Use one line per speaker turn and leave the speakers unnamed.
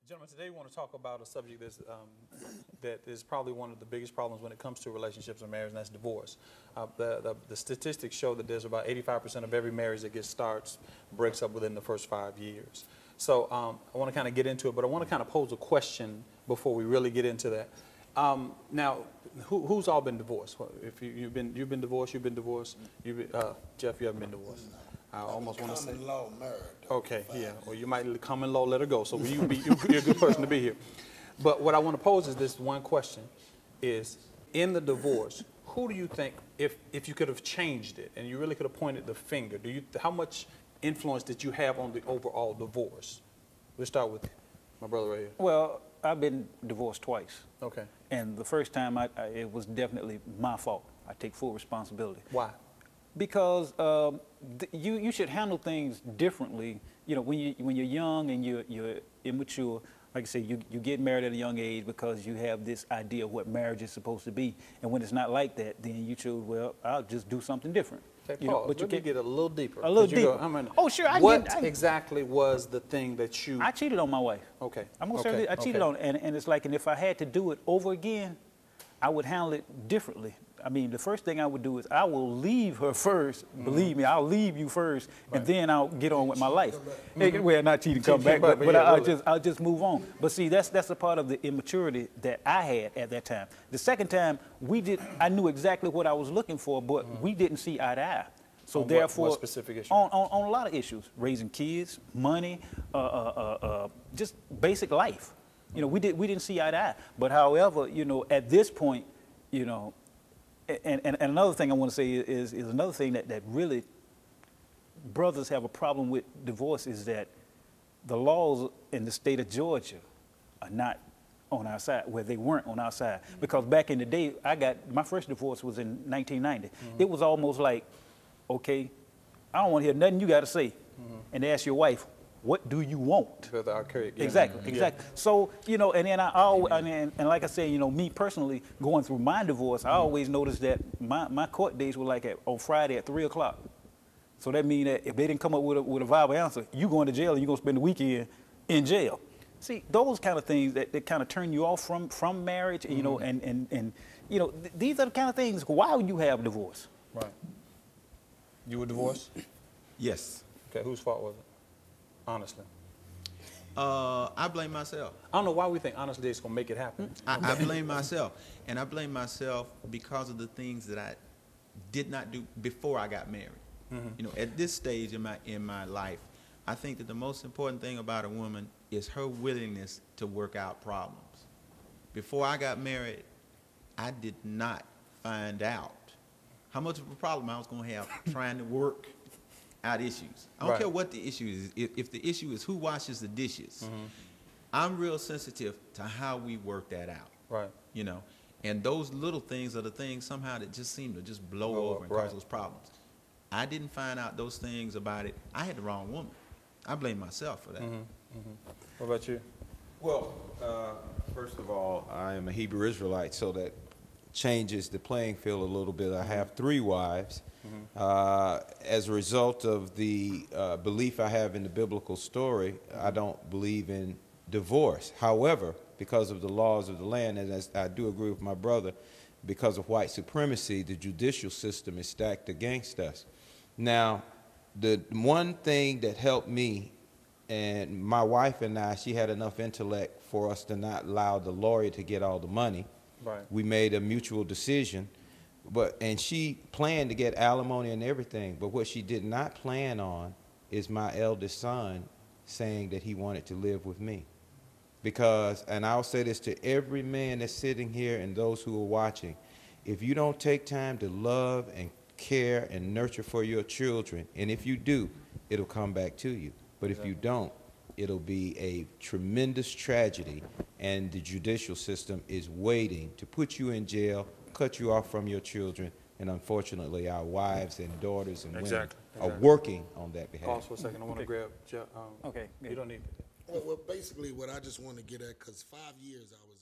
Gentlemen, today we want to talk about a subject that is probably one of the biggest problems when it comes to relationships and marriage, and that's divorce. The statistics show that there's about 85% of every marriage that starts breaks up within the first 5 years. So I want to kind of get into it, but I want to kind of pose a question before we really get into that. Now, who's all been divorced? If you've been divorced, you've been divorced. Jeff, you haven't been divorced. I almost want to say.
Common law married.
Okay, yeah. Well, you might common law let her go. So you're a good person to be here. But what I want to pose is this one question: is in the divorce, who do you think, if you could have changed it and you really could have pointed the finger, how much influence did you have on the overall divorce? We'll start with my brother right here.
Well, I've been divorced twice.
Okay.
And the first time, it was definitely my fault. I take full responsibility.
Why?
Because you should handle things differently. You know, when you're young and you're immature, like I say, you get married at a young age because you have this idea of what marriage is supposed to be. And when it's not like that, then you choose, well, I'll just do something different.
Okay, pause. But you can get a little deeper.
A little deeper. Oh, sure.
What exactly was the thing that you...
I cheated on my wife.
Okay.
I'm gonna say I cheated on, and it's like, and if I had to do it over again, I would handle it differently. I mean, the first thing I would do is I will leave her first. Believe me, I'll leave you first, and then I'll get on with my life. Well, not cheating, come back, but I'll just move on. But see, that's a part of the immaturity that I had at that time. The second time, I knew exactly what I was looking for, but we didn't see eye to eye. So
on
therefore,
what specific issue?
On a lot of issues, raising kids, money, just basic life. You know, we didn't see eye to eye. But however, you know, at this point, you know, and another thing I want to say is another thing that really brothers have a problem with divorce is that the laws in the state of Georgia are not on our side, where they weren't on our side. Because back in the day, my first divorce was in 1990. It was almost like, okay, I don't want to hear nothing you got to say. And ask your wife, what do you want? Exactly. So, you know, and then and like I said, you know, me personally, going through my divorce, I always noticed that my court days were like on Friday at 3 o'clock. So that means that if they didn't come up with a viable answer, you going to jail and you're going to spend the weekend in jail. See, those kind of things that kind of turn you off from marriage, you know, and you know, these are the kind of things, why would you have divorce?
Right. You were divorced?
Yes.
Okay, whose fault was it? Honestly.
I blame myself.
I don't know why we think honestly it's going to make it happen.
I blame myself. And I blame myself because of the things that I did not do before I got married. You know, at this stage in my life, I think that the most important thing about a woman is her willingness to work out problems. Before I got married, I did not find out how much of a problem I was going to have trying to work out issues. I don't care what the issue is. If the issue is who washes the dishes, I'm real sensitive to how we work that out.
Right.
You know, and those little things are the things somehow that just seem to just blow over and cause those problems. I didn't find out those things about it. I had the wrong woman. I blame myself for that.
What about you?
Well, first of all, I am a Hebrew Israelite, so that changes the playing field a little bit. I have 3 wives. As a result of the belief I have in the biblical story, I don't believe in divorce. However, because of the laws of the land, and as I do agree with my brother, because of white supremacy, the judicial system is stacked against us. Now, the one thing that helped me, and my wife and I, she had enough intellect for us to not allow the lawyer to get all the money.
Right.
We made a mutual decision, and she planned to get alimony and everything, but what she did not plan on is my eldest son saying that he wanted to live with me. Because, and I'll say this to every man that's sitting here and those who are watching, if you don't take time to love and care and nurture for your children, and if you do, it'll come back to you. But if you don't, it'll be a tremendous tragedy, and the judicial system is waiting to put you in jail, cut you off from your children, and unfortunately our wives and daughters and women are working on that behalf.
Pause for a second. I want to grab Jeff.
Okay.
You don't need to.
Well, basically what I just want to get at, because 5 years I was